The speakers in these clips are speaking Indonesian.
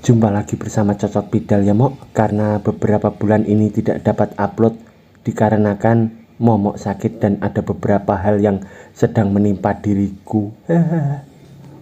Jumpa lagi bersama Cocok Bidal ya Mok. Karena beberapa bulan ini tidak dapat upload dikarenakan Momok sakit dan ada beberapa hal yang sedang menimpa diriku.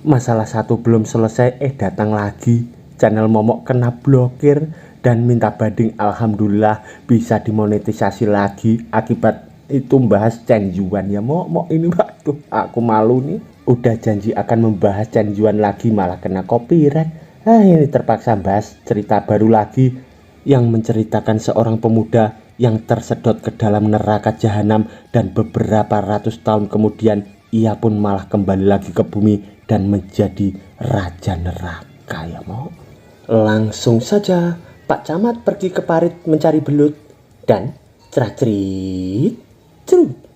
Masalah satu belum selesai, datang lagi. Channel Momok kena blokir dan minta banding. Alhamdulillah bisa dimonetisasi lagi. Akibat itu membahas canjuan ya Mok ini. Waduh, aku malu nih. Udah janji akan membahas canjuan lagi malah kena copyright. Ini terpaksa bahas cerita baru lagi yang menceritakan seorang pemuda yang tersedot ke dalam neraka jahanam dan beberapa ratus tahun kemudian ia pun malah kembali lagi ke bumi dan menjadi raja neraka ya Mo. Langsung saja Pak Camat pergi ke parit mencari belut dan cerat-cerit cerut.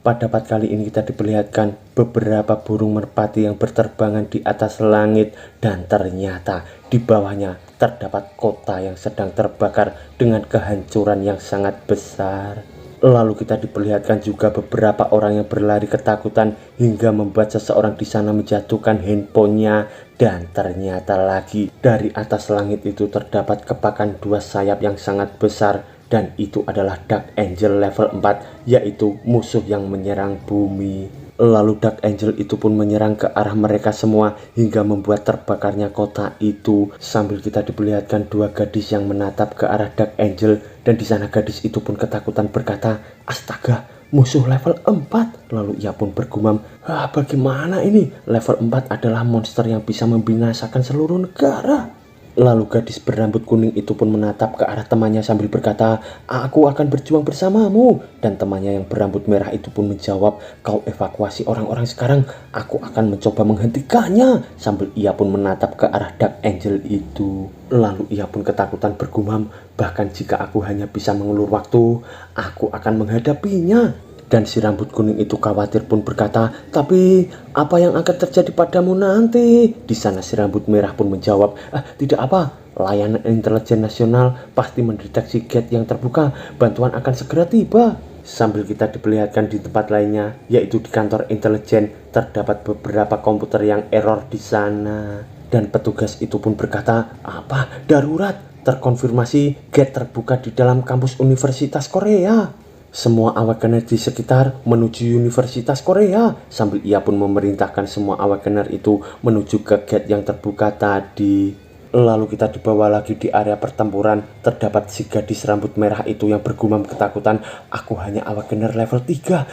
Pada part kali ini kita diperlihatkan beberapa burung merpati yang berterbangan di atas langit dan ternyata di bawahnya terdapat kota yang sedang terbakar dengan kehancuran yang sangat besar. Lalu kita diperlihatkan juga beberapa orang yang berlari ketakutan hingga membuat seseorang di sana menjatuhkan handphonenya dan ternyata lagi dari atas langit itu terdapat kepakan dua sayap yang sangat besar. Dan itu adalah Dark Angel level 4, yaitu musuh yang menyerang bumi. Lalu Dark Angel itu pun menyerang ke arah mereka semua hingga membuat terbakarnya kota itu. Sambil kita diperlihatkan dua gadis yang menatap ke arah Dark Angel. Dan di sana gadis itu pun ketakutan berkata, "Astaga, musuh level 4." Lalu ia pun bergumam, bagaimana ini? Level 4 adalah monster yang bisa membinasakan seluruh negara. Lalu gadis berambut kuning itu pun menatap ke arah temannya sambil berkata, "Aku akan berjuang bersamamu." Dan temannya yang berambut merah itu pun menjawab, "Kau evakuasi orang-orang sekarang, aku akan mencoba menghentikannya." Sambil ia pun menatap ke arah Dark Angel itu. Lalu ia pun ketakutan bergumam, "Bahkan jika aku hanya bisa mengulur waktu, aku akan menghadapinya." Dan si rambut kuning itu khawatir pun berkata, "Tapi apa yang akan terjadi padamu nanti?" Di sana si rambut merah pun menjawab, "Tidak apa, layanan intelijen nasional pasti mendeteksi gate yang terbuka. Bantuan akan segera tiba." Sambil kita diperlihatkan di tempat lainnya, yaitu di kantor intelijen, terdapat beberapa komputer yang error di sana. Dan petugas itu pun berkata, "Apa? Darurat? Terkonfirmasi gate terbuka di dalam kampus Universitas Korea." Semua awakener di sekitar menuju Universitas Korea. Sambil ia pun memerintahkan semua awakener itu menuju ke gate yang terbuka tadi. Lalu kita dibawa lagi di area pertempuran. Terdapat si gadis rambut merah itu yang bergumam ketakutan, "Aku hanya awakener level 3.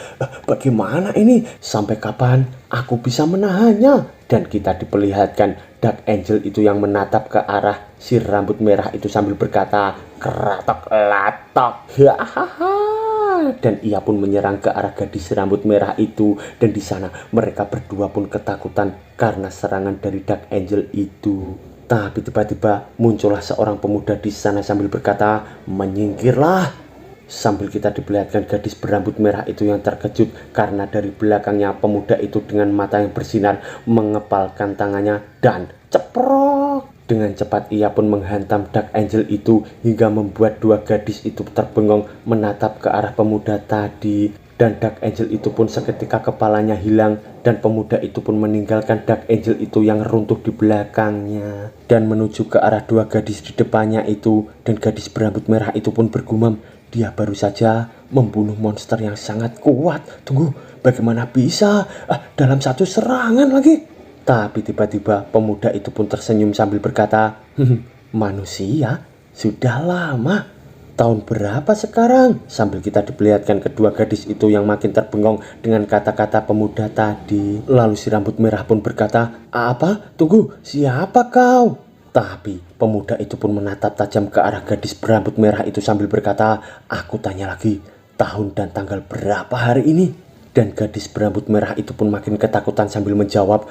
Bagaimana ini? Sampai kapan aku bisa menahannya?" Dan kita diperlihatkan Dark Angel itu yang menatap ke arah si rambut merah itu sambil berkata, "Keratok latok." Dan ia pun menyerang ke arah gadis rambut merah itu. Dan di sana mereka berdua pun ketakutan karena serangan dari Dark Angel itu. Tapi tiba-tiba muncullah seorang pemuda di sana sambil berkata, "Menyingkirlah." Sambil kita diperlihatkan gadis berambut merah itu yang terkejut karena dari belakangnya pemuda itu dengan mata yang bersinar mengepalkan tangannya dan ceprok. Dengan cepat ia pun menghantam Dark Angel itu hingga membuat dua gadis itu terbengong menatap ke arah pemuda tadi. Dan Dark Angel itu pun seketika kepalanya hilang dan pemuda itu pun meninggalkan Dark Angel itu yang runtuh di belakangnya dan menuju ke arah dua gadis di depannya itu. Dan gadis berambut merah itu pun bergumam, "Dia baru saja membunuh monster yang sangat kuat. Tunggu, bagaimana bisa? Dalam satu serangan lagi." Tapi tiba-tiba pemuda itu pun tersenyum sambil berkata, "Manusia? Sudah lama. Tahun berapa sekarang?" Sambil kita diperlihatkan kedua gadis itu yang makin terbengong dengan kata-kata pemuda tadi. Lalu si rambut merah pun berkata, "Apa? Tunggu, siapa kau?" Tapi pemuda itu pun menatap tajam ke arah gadis berambut merah itu sambil berkata, "Aku tanya lagi, tahun dan tanggal berapa hari ini?" Dan gadis berambut merah itu pun makin ketakutan sambil menjawab,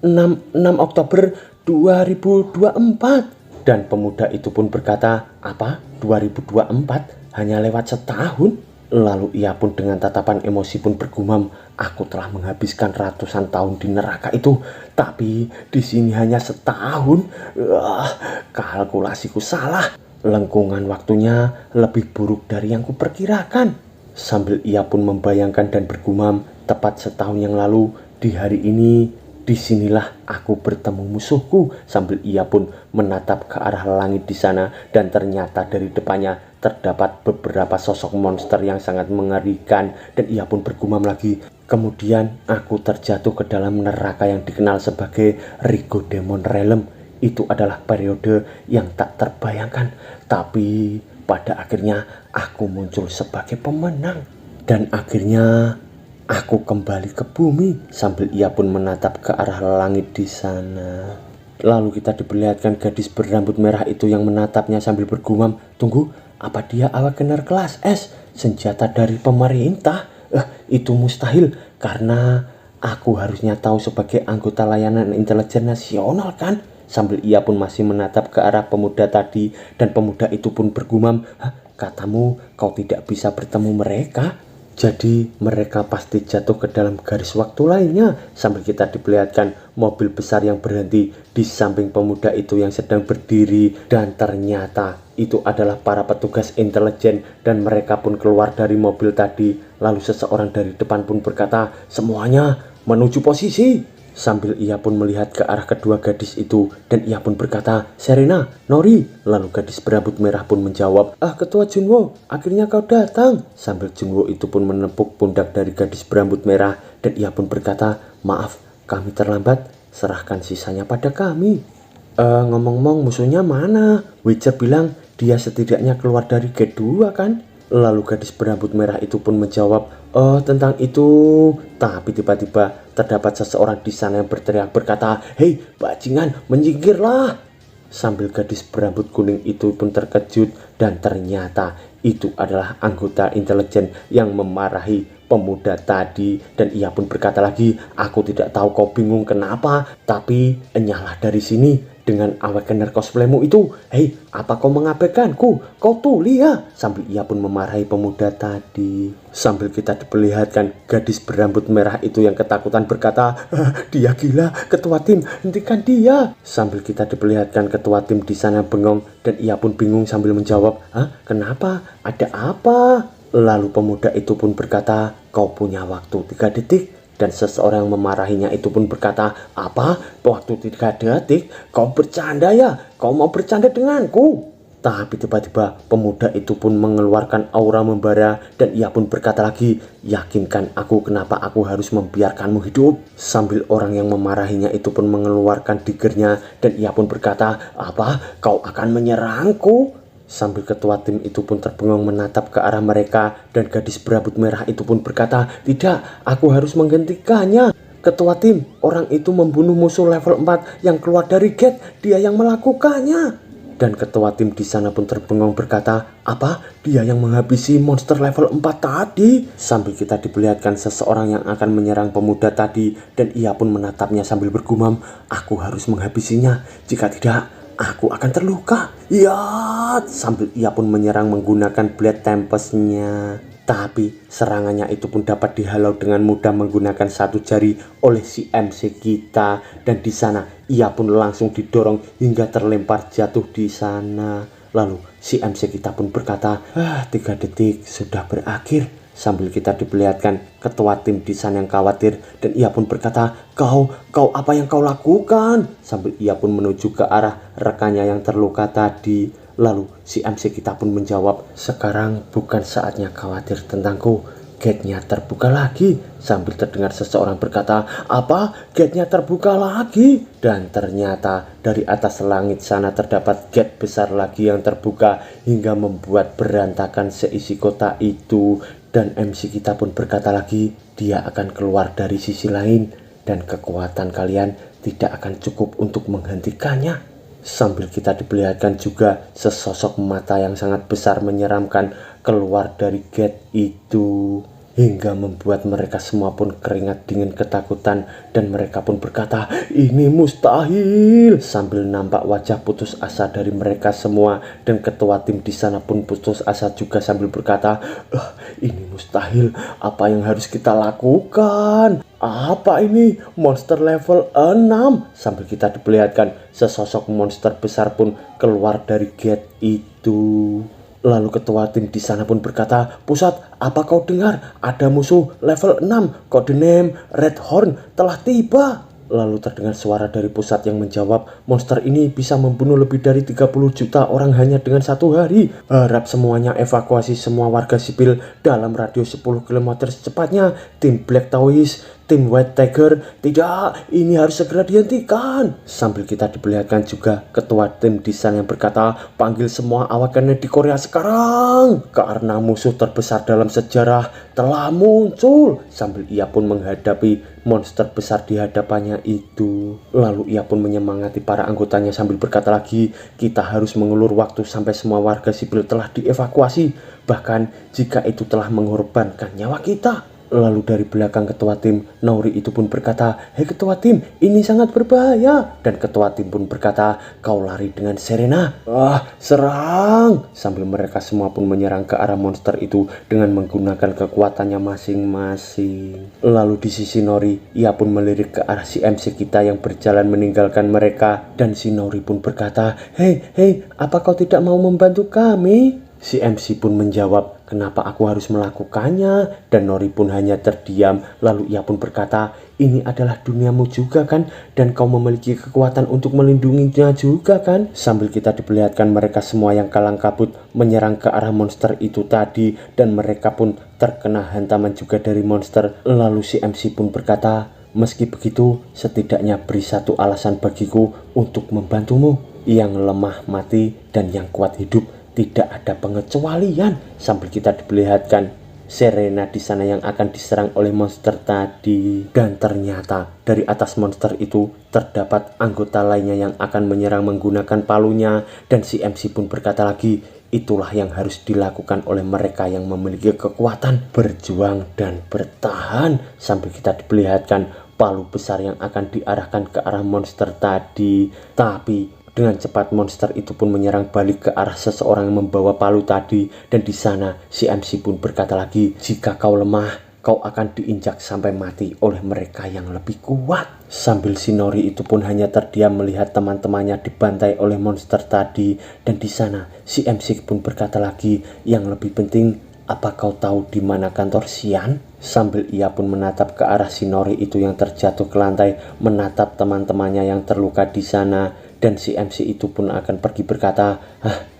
6 Oktober 2024. Dan pemuda itu pun berkata, "Apa? 2024? Hanya lewat setahun?" Lalu ia pun dengan tatapan emosi pun bergumam, "Aku telah menghabiskan ratusan tahun di neraka itu, tapi di sini hanya setahun. Kalkulasiku salah. Lengkungan waktunya lebih buruk dari yang kuperkirakan." Sambil ia pun membayangkan dan bergumam, tepat setahun yang lalu di hari ini Disinilah aku bertemu musuhku, sambil ia pun menatap ke arah langit di sana, dan ternyata dari depannya terdapat beberapa sosok monster yang sangat mengerikan, dan ia pun bergumam lagi. Kemudian aku terjatuh ke dalam neraka yang dikenal sebagai Rigo Demon Realm. Itu adalah periode yang tak terbayangkan, tapi pada akhirnya aku muncul sebagai pemenang. Dan akhirnya aku kembali ke bumi, sambil ia pun menatap ke arah langit di sana. Lalu kita diperlihatkan gadis berambut merah itu yang menatapnya sambil bergumam, "Tunggu, apa dia awakener kelas S? Senjata dari pemerintah? Itu mustahil, karena aku harusnya tahu sebagai anggota layanan intelijen nasional kan?" Sambil ia pun masih menatap ke arah pemuda tadi, dan pemuda itu pun bergumam, "Katamu kau tidak bisa bertemu mereka? Jadi mereka pasti jatuh ke dalam garis waktu lainnya." Sambil kita diperlihatkan mobil besar yang berhenti di samping pemuda itu yang sedang berdiri, dan ternyata itu adalah para petugas intelijen, dan mereka pun keluar dari mobil tadi. Lalu seseorang dari depan pun berkata, "Semuanya menuju posisi." Sambil ia pun melihat ke arah kedua gadis itu, dan ia pun berkata, "Serena, Nori." Lalu gadis berambut merah pun menjawab, "Ketua Junwo, akhirnya kau datang." Sambil Junwo itu pun menepuk pundak dari gadis berambut merah, dan ia pun berkata, "Maaf, kami terlambat, serahkan sisanya pada kami." Ngomong-ngomong, musuhnya mana? Witcher bilang dia setidaknya keluar dari gate 2 kan? Lalu gadis berambut merah itu pun menjawab, "Tentang itu." Tapi tiba-tiba terdapat seseorang di sana yang berteriak berkata, "Hei, bajingan, menyingkirlah." Sambil gadis berambut kuning itu pun terkejut, dan ternyata itu adalah anggota intelijen yang memarahi pemuda tadi, dan ia pun berkata lagi, "Aku tidak tahu kau bingung kenapa, tapi enyahlah dari sini dengan awakener cosplaymu itu. Hei, apa kau mengabaikanku? Kau tuli ya?" Sambil ia pun memarahi pemuda tadi. Sambil kita diperlihatkan gadis berambut merah itu yang ketakutan berkata, "Dia gila, ketua tim, hentikan dia." Sambil kita diperlihatkan ketua tim di sana bengong, dan ia pun bingung sambil menjawab, "Kenapa? Ada apa?" Lalu pemuda itu pun berkata, "Kau punya waktu 3 detik. Dan seseorang yang memarahinya itu pun berkata, "Apa? Waktu 3 detik? Kau bercanda ya? Kau mau bercanda denganku?" Tapi tiba-tiba pemuda itu pun mengeluarkan aura membara, dan ia pun berkata lagi, "Yakinkan aku kenapa aku harus membiarkanmu hidup." Sambil orang yang memarahinya itu pun mengeluarkan digernya, dan ia pun berkata, "Apa? Kau akan menyerangku?" Sambil ketua tim itu pun terbengong menatap ke arah mereka, dan gadis berambut merah itu pun berkata, "Tidak, aku harus menghentikannya. Ketua tim, orang itu membunuh musuh level 4 yang keluar dari gate, dia yang melakukannya." Dan ketua tim di sana pun terbengong berkata, "Apa? Dia yang menghabisi monster level 4 tadi?" Sambil kita diperlihatkan seseorang yang akan menyerang pemuda tadi, dan ia pun menatapnya sambil bergumam, "Aku harus menghabisinya, jika tidak aku akan terluka." Ya, sambil ia pun menyerang menggunakan Blade Tempest-nya. Tapi serangannya itu pun dapat dihalau dengan mudah menggunakan satu jari oleh si MC kita, dan di sana ia pun langsung didorong hingga terlempar jatuh di sana. Lalu si MC kita pun berkata, 3 detik sudah berakhir." Sambil kita diperlihatkan ketua tim di sana yang khawatir, dan ia pun berkata, Kau apa yang kau lakukan?" Sambil ia pun menuju ke arah rekannya yang terluka tadi. Lalu si MC kita pun menjawab, "Sekarang bukan saatnya khawatir tentangku. Gate-nya terbuka lagi." Sambil terdengar seseorang berkata, "Apa? Gate-nya terbuka lagi?" Dan ternyata dari atas langit sana terdapat gate besar lagi yang terbuka hingga membuat berantakan seisi kota itu. Dan MC kita pun berkata lagi, dia akan keluar dari sisi lain, dan kekuatan kalian tidak akan cukup untuk menghentikannya. Sambil kita diperlihatkan juga sesosok mata yang sangat besar menyeramkan keluar dari gate itu, hingga membuat mereka semua pun keringat dingin ketakutan, dan mereka pun berkata, "Ini mustahil." Sambil nampak wajah putus asa dari mereka semua, dan ketua tim di sana pun putus asa juga sambil berkata, "Ini mustahil, apa yang harus kita lakukan? Apa ini? Monster level 6." Sambil kita diperlihatkan sesosok monster besar pun keluar dari gate itu. Lalu ketua tim di sana pun berkata, "Pusat, apa kau dengar? Ada musuh level 6, codename Red Horn telah tiba." Lalu terdengar suara dari pusat yang menjawab, monster ini bisa membunuh lebih dari 30 juta orang hanya dengan 1 hari. Harap semuanya evakuasi semua warga sipil dalam radius 10 km secepatnya. Tim Black Toys, tim White Tiger, tidak, ini harus segera dihentikan. Sambil kita diperlihatkan juga ketua tim desain yang berkata, panggil semua awak kernet di Korea sekarang, karena musuh terbesar dalam sejarah telah muncul. Sambil ia pun menghadapi monster besar di hadapannya itu. Lalu ia pun menyemangati para anggotanya sambil berkata lagi, kita harus mengulur waktu sampai semua warga sipil telah dievakuasi, bahkan jika itu telah mengorbankan nyawa kita. Lalu dari belakang ketua tim, Nauri itu pun berkata, hei ketua tim, ini sangat berbahaya. Dan ketua tim pun berkata, kau lari dengan Serena. Serang. Sambil mereka semua pun menyerang ke arah monster itu dengan menggunakan kekuatannya masing-masing. Lalu di sisi Nori, ia pun melirik ke arah si MC kita yang berjalan meninggalkan mereka. Dan si Nori pun berkata, hei, apa kau tidak mau membantu kami? Si MC pun menjawab, kenapa aku harus melakukannya? Dan Nori pun hanya terdiam. Lalu ia pun berkata, ini adalah duniamu juga kan? Dan kau memiliki kekuatan untuk melindunginya juga kan? Sambil kita diperlihatkan mereka semua yang kalang kabut menyerang ke arah monster itu tadi. Dan mereka pun terkena hantaman juga dari monster. Lalu si MC pun berkata, meski begitu setidaknya beri satu alasan bagiku untuk membantumu. Yang lemah mati dan yang kuat hidup. Tidak ada pengecualian. Sambil kita diperlihatkan Serena di sana yang akan diserang oleh monster tadi. Dan ternyata dari atas monster itu terdapat anggota lainnya yang akan menyerang menggunakan palunya. Dan si MC pun berkata lagi, itulah yang harus dilakukan oleh mereka yang memiliki kekuatan berjuang dan bertahan. Sambil kita diperlihatkan palu besar yang akan diarahkan ke arah monster tadi. Tapi dengan cepat monster itu pun menyerang balik ke arah seseorang yang membawa palu tadi. Dan di sana si MC pun berkata lagi, jika kau lemah, kau akan diinjak sampai mati oleh mereka yang lebih kuat. Sambil si Nori itu pun hanya terdiam melihat teman-temannya dibantai oleh monster tadi. Dan di sana si MC pun berkata lagi, yang lebih penting, apa kau tahu di mana kantor Xian? Sambil ia pun menatap ke arah si Nori itu yang terjatuh ke lantai, menatap teman-temannya yang terluka di sana. Dan si MC itu pun akan pergi berkata,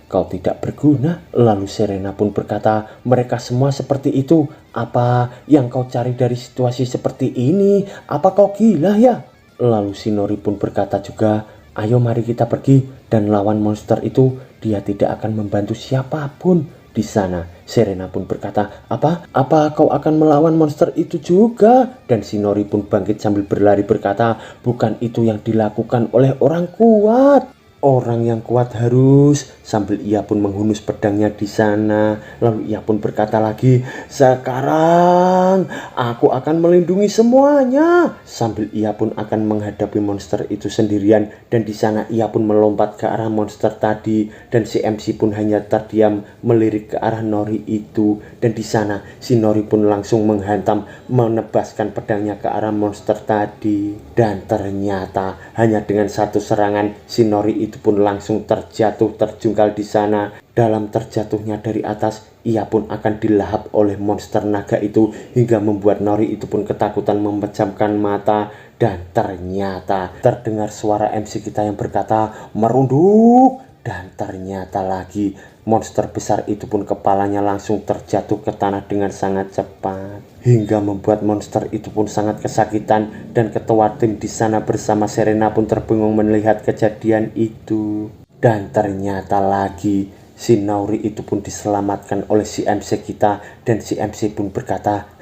kau tidak berguna. Lalu Serena pun berkata, mereka semua seperti itu. Apa yang kau cari dari situasi seperti ini? Apa kau gila ya? Lalu si Nori pun berkata juga, ayo mari kita pergi dan lawan monster itu. Dia tidak akan membantu siapapun. Di sana Serena pun berkata, apa kau akan melawan monster itu juga? Dan si Nori pun bangkit sambil berlari berkata, bukan itu yang dilakukan oleh orang kuat. Orang yang kuat harus. Sambil ia pun menghunus pedangnya di sana. Lalu ia pun berkata lagi, sekarang aku akan melindungi semuanya. Sambil ia pun akan menghadapi monster itu sendirian. Dan di sana ia pun melompat ke arah monster tadi. Dan si MC pun hanya terdiam melirik ke arah Nori itu. Dan di sana si Nori pun langsung menghantam, menebaskan pedangnya ke arah monster tadi. Dan ternyata hanya dengan satu serangan si Nori itu pun langsung terjungkal di sana. Dalam terjatuhnya dari atas, ia pun akan dilahap oleh monster naga itu hingga membuat Nori itu pun ketakutan memejamkan mata. Dan ternyata terdengar suara MC kita yang berkata, merunduk. Dan ternyata lagi monster besar itu pun kepalanya langsung terjatuh ke tanah dengan sangat cepat, hingga membuat monster itu pun sangat kesakitan. Dan ketua tim di sana bersama Serena pun terbengong melihat kejadian itu. Dan ternyata lagi si Nauri itu pun diselamatkan oleh si MC kita. Dan si MC pun berkata,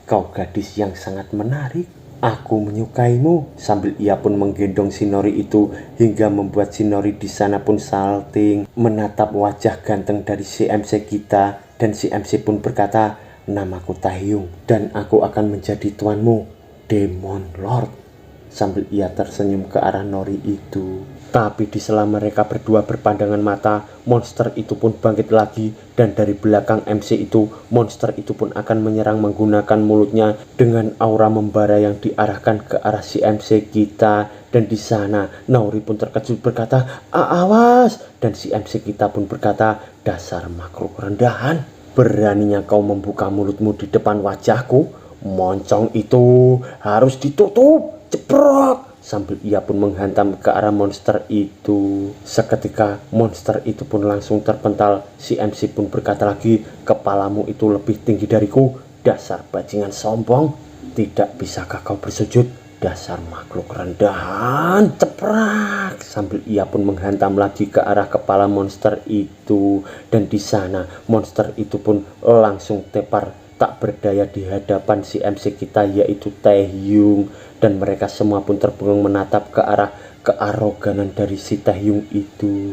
kau gadis yang sangat menarik, aku menyukaimu. Sambil ia pun menggendong si Nori itu hingga membuat si Nori di sana pun salting menatap wajah ganteng dari si MC kita. Dan si MC pun berkata, namaku Taehyung dan aku akan menjadi tuanmu, Demon Lord. Sambil ia tersenyum ke arah Nori itu. Tapi di sela mereka berdua berpandangan mata, monster itu pun bangkit lagi. Dan dari belakang MC itu, monster itu pun akan menyerang menggunakan mulutnya dengan aura membara yang diarahkan ke arah si MC kita. Dan di sana Nauri pun terkejut berkata, awas. Dan si MC kita pun berkata, dasar makhluk rendahan, beraninya kau membuka mulutmu di depan wajahku. moncong itu harus ditutup, ceprok. Sambil ia pun menghantam ke arah monster itu. Seketika monster itu pun langsung terpental. Si MC pun berkata lagi, kepalamu itu lebih tinggi dariku, dasar bajingan sombong. Tidak bisakah kau bersujud, dasar makhluk rendahan, ceprak. Sambil ia pun menghantam lagi ke arah kepala monster itu. Dan di sana monster itu pun langsung tepar tak berdaya di hadapan si MC kita, yaitu Taehyung. Dan mereka semua pun terbengong menatap ke arah kearoganan dari si Taehyung itu.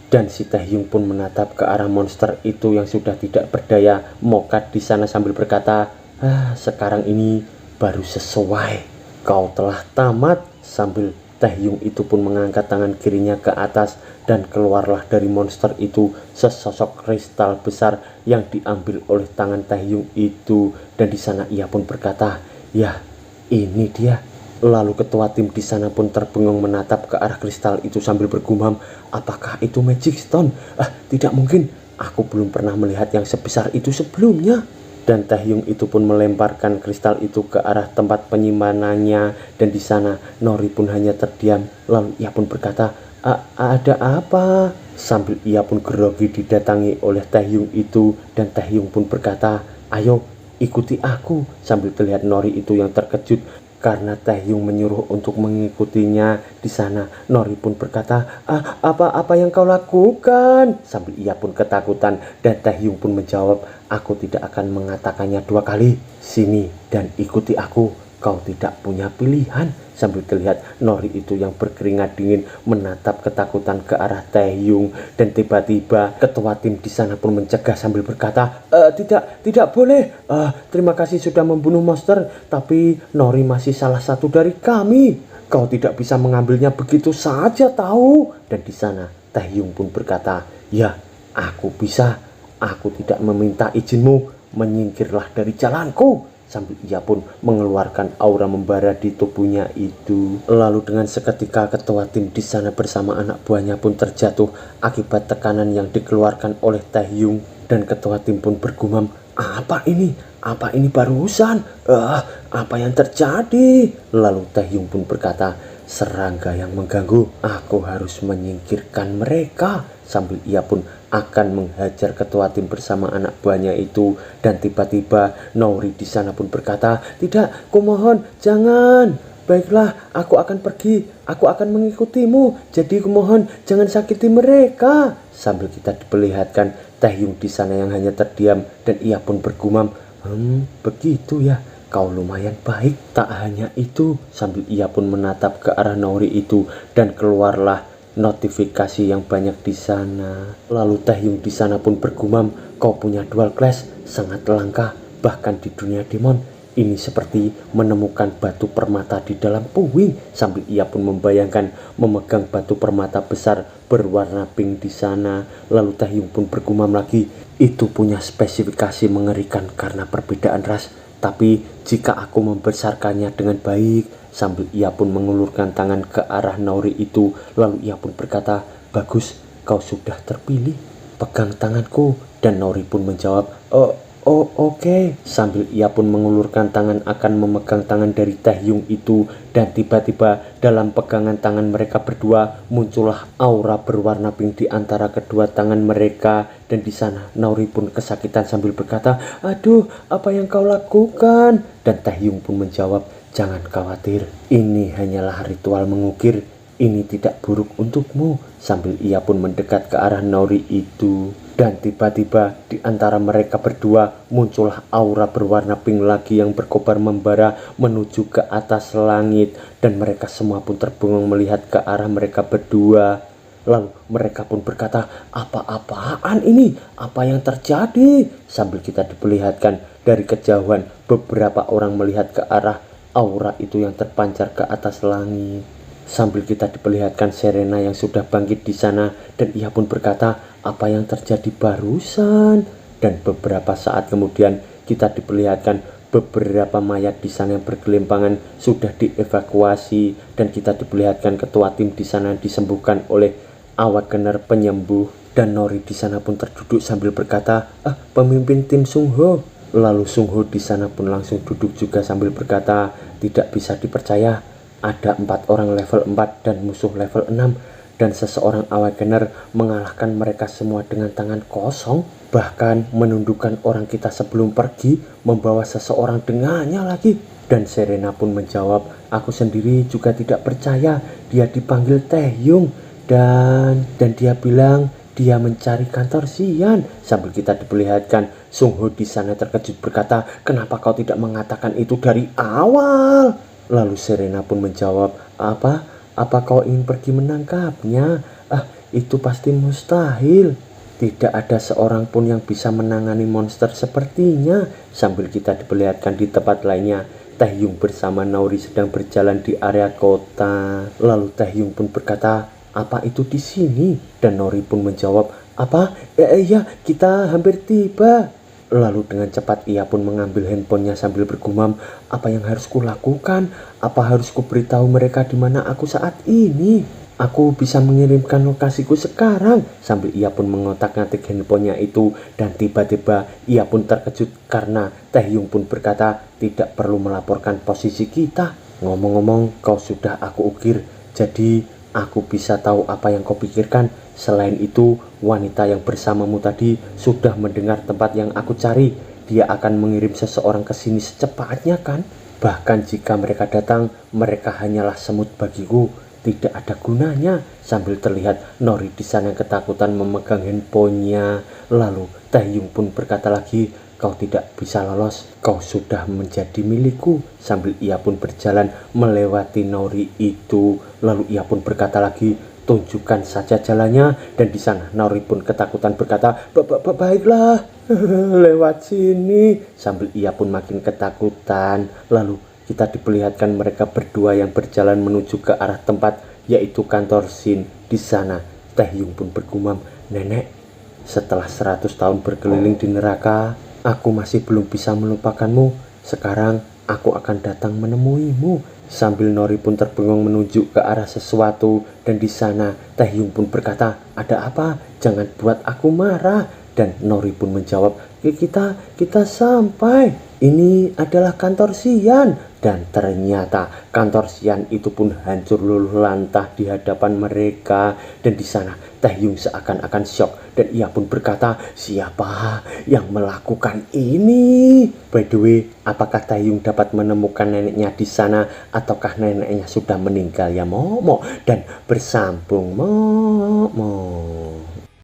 Dan si Taehyung pun menatap ke arah monster itu yang sudah tidak berdaya. Mokat di sana sambil berkata, sekarang ini baru sesuai, kau telah tamat. Sambil Taehyung itu pun mengangkat tangan kirinya ke atas dan keluarlah dari monster itu sesosok kristal besar yang diambil oleh tangan Taehyung itu. Dan di sana ia pun berkata, ya ini dia. Lalu ketua tim di sana pun terbengong menatap ke arah kristal itu sambil bergumam, apakah itu Magic Stone? Tidak mungkin, aku belum pernah melihat yang sebesar itu sebelumnya. Dan Taehyung itu pun melemparkan kristal itu ke arah tempat penyimpanannya. Dan di sana Nori pun hanya terdiam. Lalu ia pun berkata, ada apa? Sambil ia pun grogi didatangi oleh Taehyung itu. Dan Taehyung pun berkata, ayo ikuti aku. Sambil terlihat Nori itu yang terkejut karena Taehyung menyuruh untuk mengikutinya. Di sana Nori pun berkata, apa yang kau lakukan? Sambil ia pun ketakutan. Dan Taehyung pun menjawab, aku tidak akan mengatakannya dua kali. Sini dan ikuti aku, kau tidak punya pilihan. Sambil terlihat Nori itu yang berkeringat dingin menatap ketakutan ke arah Taehyung. Dan tiba-tiba ketua tim di sana pun mencegah sambil berkata, tidak boleh. Terima kasih sudah membunuh monster, tapi Nori masih salah satu dari kami. Kau tidak bisa mengambilnya begitu saja tahu. Dan di sana Taehyung pun berkata, ya aku bisa. Aku tidak meminta izinmu, menyingkirlah dari jalanku. Sambil ia pun mengeluarkan aura membara di tubuhnya itu. Lalu dengan seketika ketua tim di sana bersama anak buahnya pun terjatuh akibat tekanan yang dikeluarkan oleh Taehyung. Dan ketua tim pun bergumam, apa ini? Apa ini barusan? Apa yang terjadi? Lalu Taehyung pun berkata, serangga yang mengganggu, aku harus menyingkirkan mereka. Sambil ia pun akan menghajar ketua tim bersama anak buahnya itu. Dan tiba-tiba Nori di sana pun berkata, tidak, kumohon jangan. Baiklah, aku akan pergi, aku akan mengikutimu. Jadi kumohon jangan sakiti mereka. Sambil kita diperlihatkan Taehyung di sana yang hanya terdiam. Dan ia pun bergumam, begitu ya, kau lumayan baik. Tak hanya itu, sambil ia pun menatap ke arah Nori itu. Dan keluarlah notifikasi yang banyak di sana. Lalu Taehyung di sana pun bergumam, kau punya dual class sangat langka bahkan di dunia demon. Ini seperti menemukan batu permata di dalam puing. Sambil ia pun membayangkan memegang batu permata besar berwarna pink di sana. Lalu Taehyung pun bergumam lagi, itu punya spesifikasi mengerikan karena perbedaan ras. Tapi jika aku membesarkannya dengan baik. Sambil ia pun mengulurkan tangan ke arah Nori itu. Lalu ia pun berkata, bagus, kau sudah terpilih, pegang tanganku. Dan Nori pun menjawab, oke. Sambil ia pun mengulurkan tangan akan memegang tangan dari Taehyung itu. Dan tiba-tiba dalam pegangan tangan mereka berdua muncullah aura berwarna pink di antara kedua tangan mereka. Dan di sana Nori pun kesakitan sambil berkata, aduh, apa yang kau lakukan? Dan Taehyung pun menjawab, jangan khawatir, ini hanyalah ritual mengukir, ini tidak buruk untukmu. Sambil ia pun mendekat ke arah Nori itu. Dan tiba-tiba di antara mereka berdua muncullah aura berwarna pink lagi yang berkobar membara menuju ke atas langit. Dan mereka semua pun terbengong melihat ke arah mereka berdua. Lalu mereka pun berkata, apa-apaan ini? Apa yang terjadi? Sambil kita diperlihatkan dari kejauhan beberapa orang melihat ke arah aura itu yang terpancar ke atas langit. Sambil kita diperlihatkan Serena yang sudah bangkit di sana. Dan ia pun berkata, apa yang terjadi barusan? Dan beberapa saat kemudian kita diperlihatkan beberapa mayat di sana yang bergelimpangan sudah dievakuasi. Dan kita diperlihatkan ketua tim di sana disembuhkan oleh Awakener penyembuh. Dan Nori di sana pun terduduk sambil berkata, pemimpin tim Sungho, Lalu Sung Ho di sana pun langsung duduk juga sambil berkata, tidak bisa dipercaya, ada 4 orang level 4 dan musuh level 6, dan seseorang awakener mengalahkan mereka semua dengan tangan kosong, bahkan menundukkan orang kita sebelum pergi, membawa seseorang dengannya lagi. Dan Serena pun menjawab, aku sendiri juga tidak percaya, dia dipanggil Taehyung, dan dia bilang dia mencari kantor Xian. Sambil kita diperlihatkan Sung Ho di sana terkejut berkata, kenapa kau tidak mengatakan itu dari awal? Lalu Serena pun menjawab, apa kau ingin pergi menangkapnya? Itu pasti mustahil. Tidak ada seorang pun yang bisa menangani monster sepertinya. Sambil kita diperlihatkan di tempat lainnya, Taehyung bersama Naori sedang berjalan di area kota. Lalu Taehyung pun berkata, apa itu di sini? Dan Naori pun menjawab, apa? Iya, kita hampir tiba. Lalu dengan cepat ia pun mengambil handphonenya sambil bergumam, apa yang harus kulakukan? Apa harus kuberitahu mereka di mana aku saat ini? Aku bisa mengirimkan lokasiku sekarang. Sambil ia pun mengotak-ngatik handphonenya itu, dan tiba-tiba ia pun terkejut karena Taehyung pun berkata, tidak perlu melaporkan posisi kita. Ngomong-ngomong, kau sudah aku ukir, jadi aku bisa tahu apa yang kau pikirkan. Selain itu, wanita yang bersamamu tadi sudah mendengar tempat yang aku cari. Dia akan mengirim seseorang ke sini secepatnya kan? Bahkan jika mereka datang, mereka hanyalah semut bagiku. Tidak ada gunanya. Sambil terlihat Nori di sana ketakutan memegang handphonenya. Lalu Taehyung pun berkata lagi, kau tidak bisa lolos, kau sudah menjadi milikku. Sambil ia pun berjalan melewati Nori itu. Lalu ia pun berkata lagi, tunjukkan saja jalannya. Dan di sana Nori pun ketakutan berkata, baiklah, lewat sini. Sambil ia pun makin ketakutan. Lalu kita diperlihatkan mereka berdua yang berjalan menuju ke arah tempat, yaitu kantor Shin. Di sana Taehyung pun bergumam, nenek, setelah 100 tahun berkeliling di neraka, aku masih belum bisa melupakanmu. Sekarang aku akan datang menemuimu. Sambil Nori pun terbengong menunjuk ke arah sesuatu, dan di sana Taehyung pun berkata, ada apa? Jangan buat aku marah. Dan Nori pun menjawab, kita sampai. Ini adalah kantor Xian. Dan ternyata kantor Xian itu pun hancur luluh lantah di hadapan mereka. Dan di sana Taehyung seakan-akan syok, dan ia pun berkata, siapa yang melakukan ini? By the way, apakah Taehyung dapat menemukan neneknya di sana, ataukah neneknya sudah meninggal ya Momo? Dan bersambung Momo.